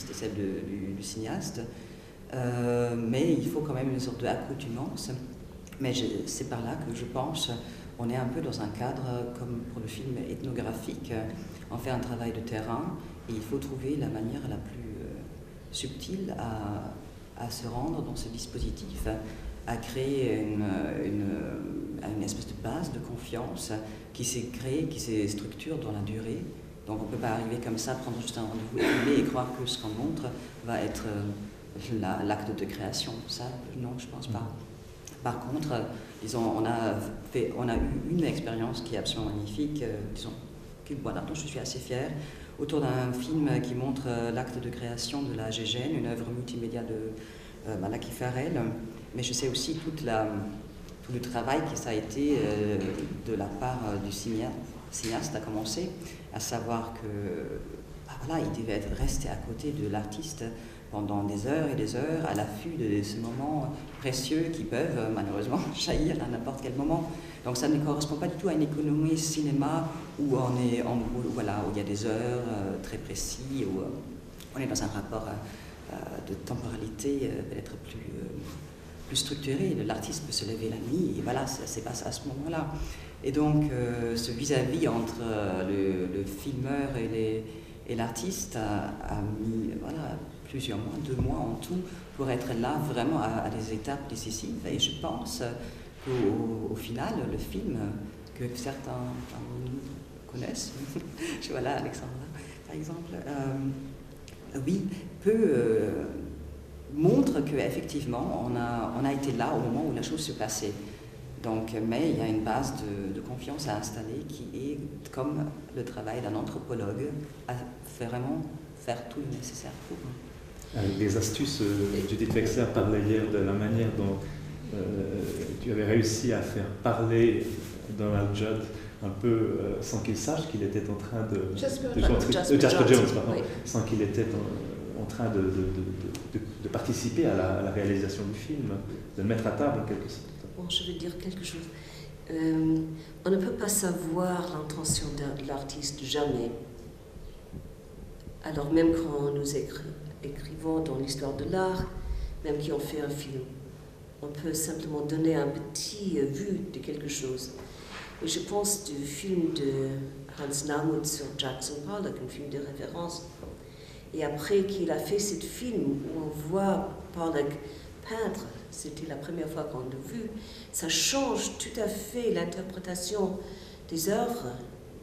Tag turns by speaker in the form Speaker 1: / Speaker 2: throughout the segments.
Speaker 1: l'artiste et celle du cinéaste. Mais il faut quand même une sorte d'accoutumance. Mais c'est par là que je pense on est un peu dans un cadre, comme pour le film ethnographique, on fait un travail de terrain et il faut trouver la manière la plus subtile à se rendre dans ce dispositif, à créer une espèce de base de confiance qui s'est créée, qui s'est structurée dans la durée. Donc on ne peut pas arriver comme ça, prendre juste un rendez-vous et croire que ce qu'on montre va être l'acte de création. Ça, non, je ne pense pas. Par contre, disons, on a eu une expérience qui est absolument magnifique, dont je suis assez fière, autour d'un film qui montre l'acte de création de la Gégène, une œuvre multimédia de Malachi Farrell. Mais je sais aussi tout le travail que ça a été de la part du cinéaste à commencer, à savoir que il devait rester à côté de l'artiste pendant des heures et des heures, à l'affût de ces moments précieux qui peuvent malheureusement jaillir à n'importe quel moment. Donc ça ne correspond pas du tout à une économie cinéma où on est où il y a des heures très précis, où on est dans un rapport de temporalité peut-être plus structuré. L'artiste peut se lever la nuit et voilà, ça se passe à ce moment-là. Et donc ce vis-à-vis entre le filmeur et l'artiste a mis plusieurs mois, 2 mois en tout, pour être là vraiment à des étapes décisives. Et je pense qu'au final, le film, que certains parmi nous connaissent, voilà, Alexandra par exemple, montre qu'effectivement on a été là au moment où la chose se passait. Donc, mais il y a une base de confiance à installer qui est comme le travail d'un anthropologue, à vraiment faire tout le nécessaire pour.
Speaker 2: Les astuces, Judith Wexler parlait hier de la manière dont tu avais réussi à faire parler Donald Judd un peu sans qu'il sache qu'il était en train de Jasper Jones, pardon, oui. Sans qu'il était en train de participer à la réalisation du film, de le mettre à table en quelque sorte.
Speaker 3: Bon, je vais dire quelque chose. On ne peut pas savoir l'intention de l'artiste jamais. Alors même quand nous écrivons dans l'histoire de l'art, même qui ont fait un film, on peut simplement donner un petit vue de quelque chose. Et je pense du film de Hans Nahmut sur Jackson Pollock, un film de référence. Et après qu'il a fait ce film où on voit Pollock peindre, c'était la première fois qu'on l'a vu, ça change tout à fait l'interprétation des œuvres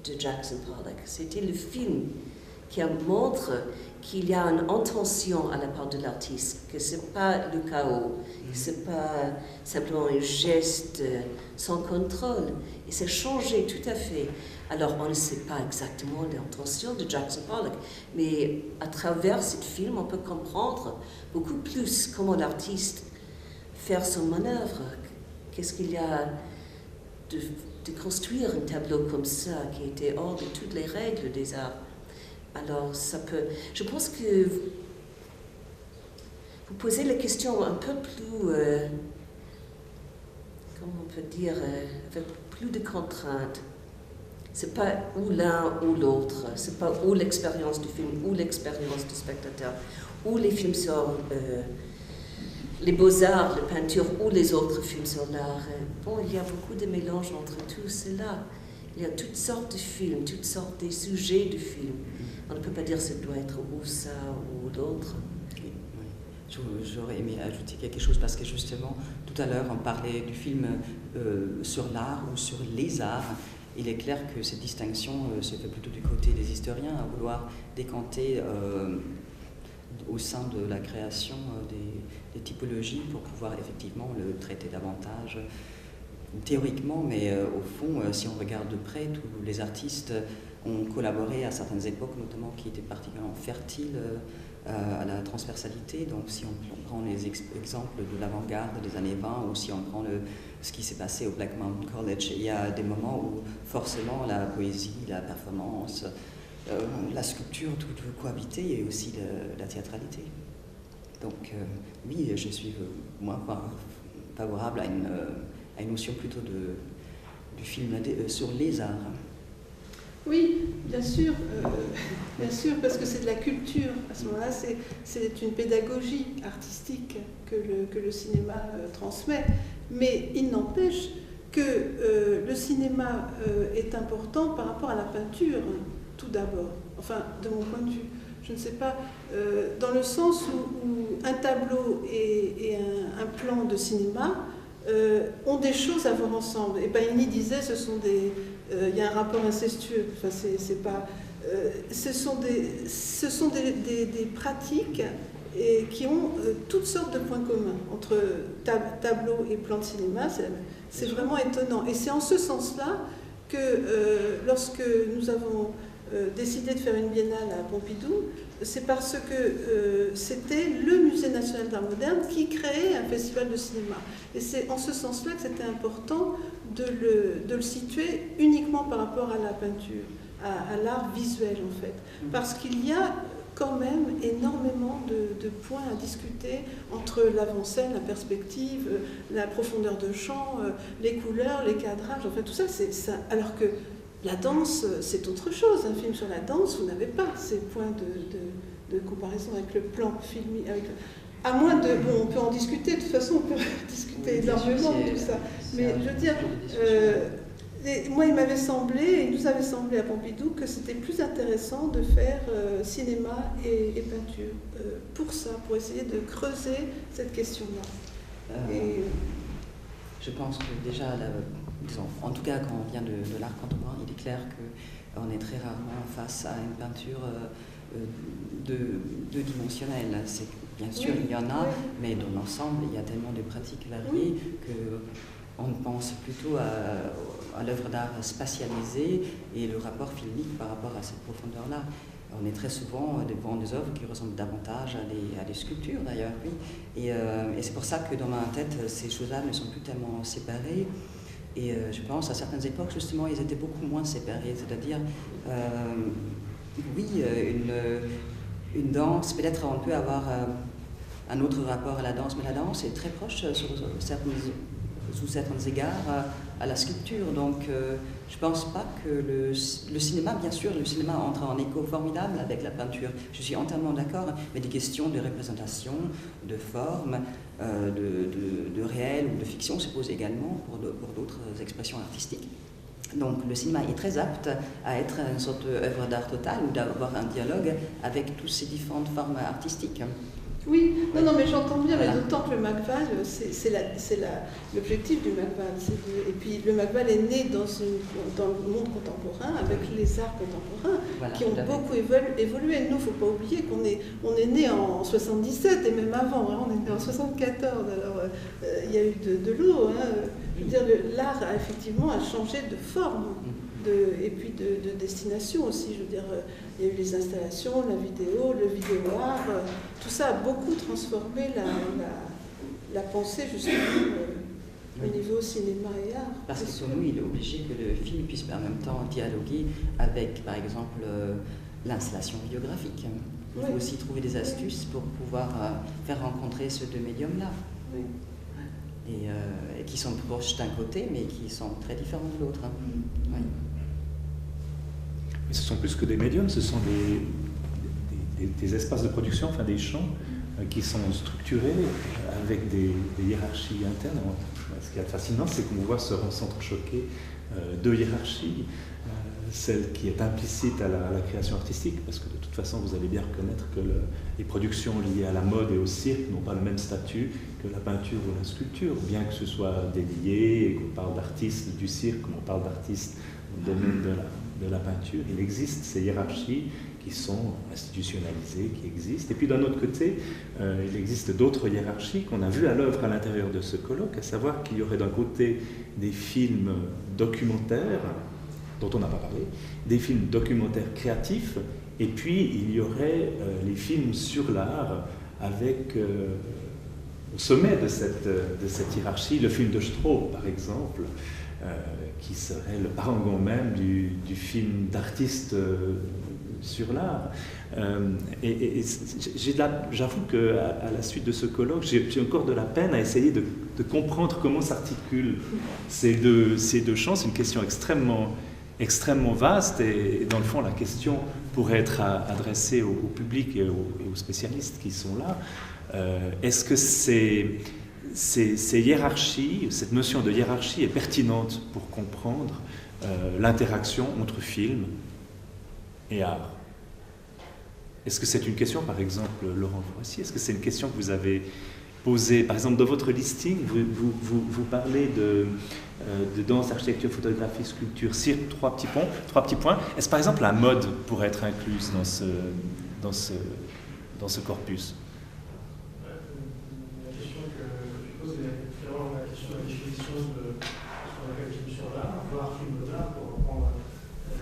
Speaker 3: de Jackson Pollock. C'était le film qui montre qu'il y a une intention à la part de l'artiste, que ce n'est pas le chaos, que ce n'est pas simplement un geste sans contrôle. Et c'est changé tout à fait. Alors, on ne sait pas exactement l'intention de Jackson Pollock, mais à travers ce film, on peut comprendre beaucoup plus comment l'artiste fait son manœuvre. Qu'est-ce qu'il y a de construire un tableau comme ça, qui était hors de toutes les règles des arts. Alors, ça peut... Je pense que vous posez la question un peu plus... comment on peut dire, avec plus de contraintes. C'est pas ou l'un ou l'autre, c'est pas ou l'expérience du film ou l'expérience du spectateur, ou les films sur les beaux-arts, la peinture ou les autres films sur l'art. Bon, il y a beaucoup de mélange entre tout cela. Il y a toutes sortes de films, toutes sortes de sujets de films. On ne peut pas dire que ça doit être ou ça ou l'autre.
Speaker 1: Oui. J'aurais aimé ajouter quelque chose parce que justement, tout à l'heure, on parlait du film sur l'art ou sur les arts. Il est clair que cette distinction se fait plutôt du côté des historiens, à vouloir décanter au sein de la création des typologies pour pouvoir effectivement le traiter davantage théoriquement, mais au fond, si on regarde de près, tous les artistes ont collaboré à certaines époques, notamment qui étaient particulièrement fertiles à la transversalité. Donc si on prend les exemples de l'avant-garde des années 20 ou si on prend ce qui s'est passé au Black Mountain College, il y a des moments où forcément la poésie, la performance, la sculpture, tout cohabiter et aussi la théâtralité. Donc oui, je suis moins favorable à une notion plutôt du film sur les arts.
Speaker 4: Oui, bien sûr, parce que c'est de la culture. À ce moment-là, c'est une pédagogie artistique que le cinéma transmet. Mais il n'empêche que le cinéma est important par rapport à la peinture, tout d'abord. Enfin, de mon point de vue. Je ne sais pas, dans le sens où un tableau et un plan de cinéma ont des choses à voir ensemble. Et Paini disait, il y a un rapport incestueux. Enfin, c'est pas, ce sont des pratiques qui ont toutes sortes de points communs entre tableau et plan de cinéma. C'est vraiment étonnant. Et c'est en ce sens-là que lorsque nous avons décidé de faire une biennale à Pompidou, c'est parce que c'était le Musée national d'art moderne qui créait un festival de cinéma. Et c'est en ce sens-là que c'était important de le situer uniquement par rapport à la peinture, à l'art visuel en fait. Parce qu'il y a quand même énormément de points à discuter entre l'avant-scène, la perspective, la profondeur de champ, les couleurs, les cadrages, enfin tout ça, c'est ça. Alors que la danse, c'est autre chose. Un film sur la danse, vous n'avez pas ces points de comparaison avec le plan filmé. À moins de... Bon, on peut en discuter, de toute façon, on peut discuter énormément de tout ça. Mais je veux dire, moi, il m'avait semblé, il nous avait semblé à Pompidou, que c'était plus intéressant de faire cinéma et peinture. Pour ça, pour essayer de creuser cette question-là.
Speaker 1: Je pense que déjà, disons, en tout cas, quand on vient de l'art contemporain, il est clair qu'on est très rarement face à une peinture deux-dimensionnelle. Bien sûr, il y en a, mais dans l'ensemble, il y a tellement de pratiques variées qu'on pense plutôt à l'œuvre d'art spatialisée et le rapport filmique par rapport à cette profondeur-là. On est très souvent devant des œuvres qui ressemblent davantage à des sculptures d'ailleurs, oui. Et c'est pour ça que dans ma tête, ces choses-là ne sont plus tellement séparées. Et je pense à certaines époques, justement, ils étaient beaucoup moins séparés. C'est-à-dire, une danse, peut-être on peut avoir un autre rapport à la danse, mais la danse est très proche sous certains égards à la sculpture. Donc je ne pense pas que le cinéma, bien sûr, le cinéma entre en écho formidable avec la peinture. Je suis entièrement d'accord, mais des questions de représentation, de forme, de réel ou de fiction se posent également pour d'autres expressions artistiques. Donc le cinéma est très apte à être une sorte d'œuvre d'art totale ou d'avoir un dialogue avec toutes ces différentes formes artistiques.
Speaker 4: Oui, non, mais j'entends bien, mais d'autant que le MACVAL, c'est l'objectif du MACVAL. Et puis le MACVAL est né dans le monde contemporain, avec les arts contemporains, qui ont beaucoup évolué. Nous, il ne faut pas oublier qu'on est né en 77, et même avant, hein, on est né en 74, alors il y a eu de l'eau. Hein. Je veux dire, l'art a effectivement changé de forme. Et puis de destination aussi, je veux dire, il y a eu les installations, la vidéo, le vidéo-art, tout ça a beaucoup transformé la pensée justement au niveau cinéma et art.
Speaker 1: Parce que pour nous, il est obligé que le film puisse en même temps dialoguer avec, par exemple, l'installation vidéographique. Il faut aussi trouver des astuces pour pouvoir faire rencontrer ces deux médiums-là.
Speaker 4: Oui.
Speaker 1: Et qui sont proches d'un côté, mais qui sont très différents de l'autre. Oui.
Speaker 2: Mais ce sont plus que des médiums, ce sont des espaces de production, enfin des champs qui sont structurés avec des hiérarchies internes. Ce qui est fascinant, c'est qu'on voit se s'entrechoquer deux hiérarchies, celle qui est implicite à la création artistique, parce que de toute façon, vous allez bien reconnaître que les productions liées à la mode et au cirque n'ont pas le même statut que la peinture ou la sculpture, bien que ce soit délié, et qu'on parle d'artistes du cirque, comme on parle d'artistes dans le domaine de la peinture. Il existe ces hiérarchies qui sont institutionnalisées, qui existent. Et puis d'un autre côté, il existe d'autres hiérarchies qu'on a vues à l'œuvre à l'intérieur de ce colloque, à savoir qu'il y aurait d'un côté des films documentaires, dont on n'a pas parlé, des films documentaires créatifs, et puis il y aurait les films sur l'art avec, au sommet de cette hiérarchie, le film de Stroh, par exemple, qui serait le parangon même du film d'artiste sur l'art. Et j'avoue qu'à la suite de ce colloque, j'ai encore de la peine à essayer de comprendre comment s'articulent ces deux champs. C'est une question extrêmement extrêmement vaste et dans le fond la question pourrait être adressée au public et aux spécialistes qui sont là. Est-ce que ces hiérarchies, cette notion de hiérarchie est pertinente pour comprendre l'interaction entre film et art? Est-ce que c'est une question, par exemple, Laurent Froissy, est-ce que c'est une question que vous avez posée? Par exemple, dans votre listing, vous parlez de danse, architecture, photographie, sculpture, cirque, trois petits points. Est-ce par exemple la mode pourrait être incluse dans ce corpus?
Speaker 5: La question que tu poses est vraiment la question de la définition de ce qu'on appelle film sur l'art, voire film d'art, pour reprendre le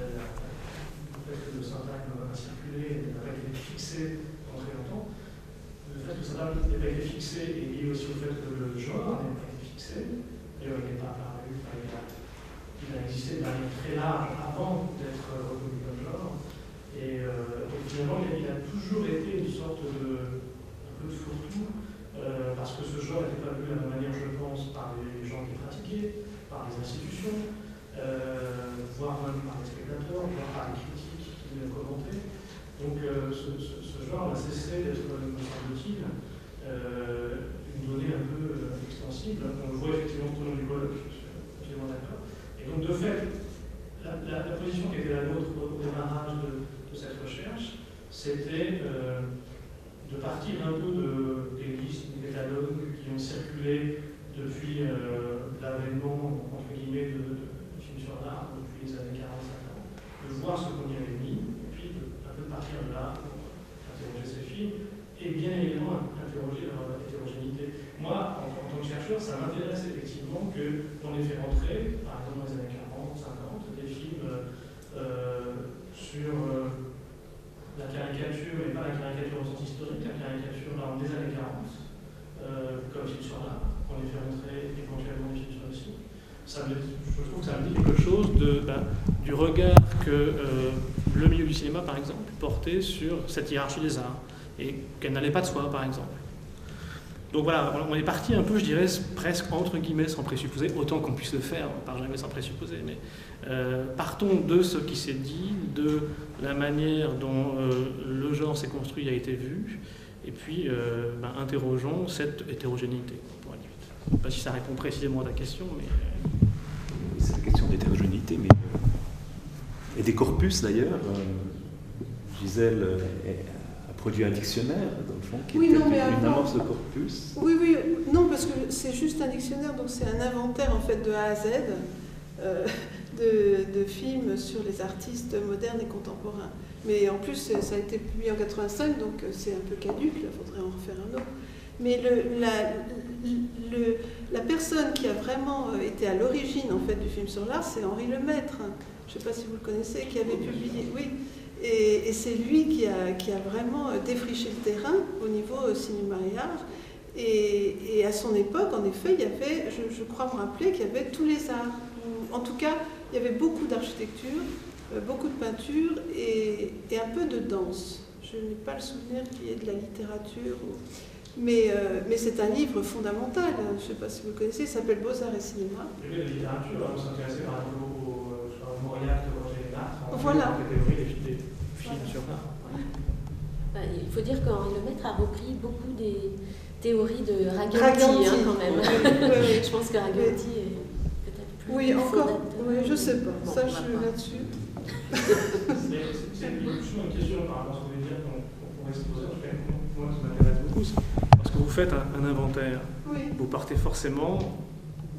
Speaker 5: fait que le syntagme va circuler et n'a pas été fixé pendant très longtemps. Le fait que le syntagme n'ait pas été fixé est lié aussi au fait que le genre n'a pas été fixé. D'ailleurs, il n'est pas apparu, il a existé de manière très large avant d'être reconnu comme genre. Et finalement, il a toujours été une sorte de un peu de fourre-tout, parce que ce genre n'était pas vu de la même manière, je pense, par les gens qui pratiquaient, par les institutions, voire même par les spectateurs, voire par les critiques qui venaient commenter. Donc ce genre a cessé d'être, me semble-t-il, une donnée un peu extensible. On le voit effectivement tout au long du colloque, je suis absolument d'accord. Et donc de fait, la position qui était la nôtre au démarrage de cette recherche, c'était de partir un peu des listes, des catalogues qui ont circulé depuis l'avènement, entre guillemets, de films sur l'art depuis les années 40-50, de voir ce qu'on y avait mis, et puis un peu partir de là, interroger ces films, et bien évidemment interroger leur hétérogénéité. Moi, en tant que chercheur, ça m'intéresse effectivement qu'on ait fait rentrer, par exemple dans les années 40, 50, des films sur la caricature, et pas la caricature au sens historique, la caricature des années 40, comme film sur l'art, qu'on ait fait rentrer éventuellement des films sur le cinéma. Je trouve que ça me dit quelque chose du regard que le milieu du cinéma, par exemple, portait sur cette hiérarchie des arts, et qu'elle n'allait pas de soi, par exemple. Donc voilà, on est parti un peu, je dirais, presque entre guillemets sans présupposer, autant qu'on puisse le faire, on ne part jamais sans présupposer, mais partons de ce qui s'est dit, de la manière dont le genre s'est construit, a été vu, et puis interrogeons cette hétérogénéité, pour aller vite. Je ne sais pas si ça répond précisément à ta question, mais...
Speaker 2: C'est la question d'hétérogénéité, mais... Et des corpus, d'ailleurs, Gisèle a produit un dictionnaire, dans le fond, qui était une amorce de corpus.
Speaker 4: Oui, non, parce que c'est juste un dictionnaire, donc c'est un inventaire, en fait, de A à Z, de films sur les artistes modernes et contemporains. Mais en plus, ça a été publié en 85, donc c'est un peu caduc, il faudrait en refaire un autre. Mais la personne qui a vraiment été à l'origine, en fait, du film sur l'art, c'est Henri Lemaître. Je ne sais pas si vous le connaissez, qui avait publié... Oui. Et c'est lui qui a vraiment défriché le terrain au niveau cinéma et art. Et à son époque, en effet, il y avait, je crois me rappeler, qu'il y avait tous les arts. En tout cas, il y avait beaucoup d'architecture, beaucoup de peinture et un peu de danse. Je n'ai pas le souvenir qu'il y ait de la littérature. Mais c'est un livre fondamental. Je ne sais pas si vous le connaissez, il s'appelle Beaux-Arts et Cinéma.
Speaker 5: Il y avait de la littérature, on s'intéressait par exemple au Mauriac de Roger Lénart,
Speaker 4: voilà.
Speaker 5: Des films sur l'art.
Speaker 6: Il faut dire qu'Henri Lemaître a repris beaucoup des théories de Raguetti, quand même.
Speaker 4: Oui.
Speaker 6: Je pense que Raguetti est peut-être plus...
Speaker 4: Oui, encore.
Speaker 6: fondateur.
Speaker 4: Oui, je ne sais pas.
Speaker 6: Bon,
Speaker 4: Ça, je suis là-dessus.
Speaker 5: C'est une question par rapport à ce que vous voulez dire qu'on pourrait se poser, en tout cas, moi qui m'intéresse beaucoup. Parce que vous faites un inventaire.
Speaker 4: Oui.
Speaker 5: Vous partez forcément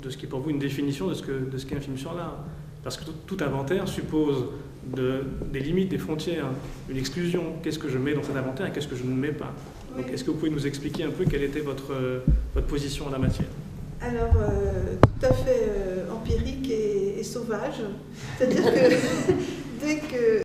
Speaker 5: de ce qui est pour vous une définition de ce qu'est un film sur l'art. Parce que tout inventaire suppose des limites, des frontières, une exclusion. Qu'est-ce que je mets dans cet inventaire et qu'est-ce que je ne mets pas?
Speaker 4: Oui.
Speaker 5: Donc, est-ce que vous pouvez nous expliquer un peu quelle était votre position en la matière?
Speaker 4: Alors, tout à fait empirique et sauvage. C'est-à-dire que dès que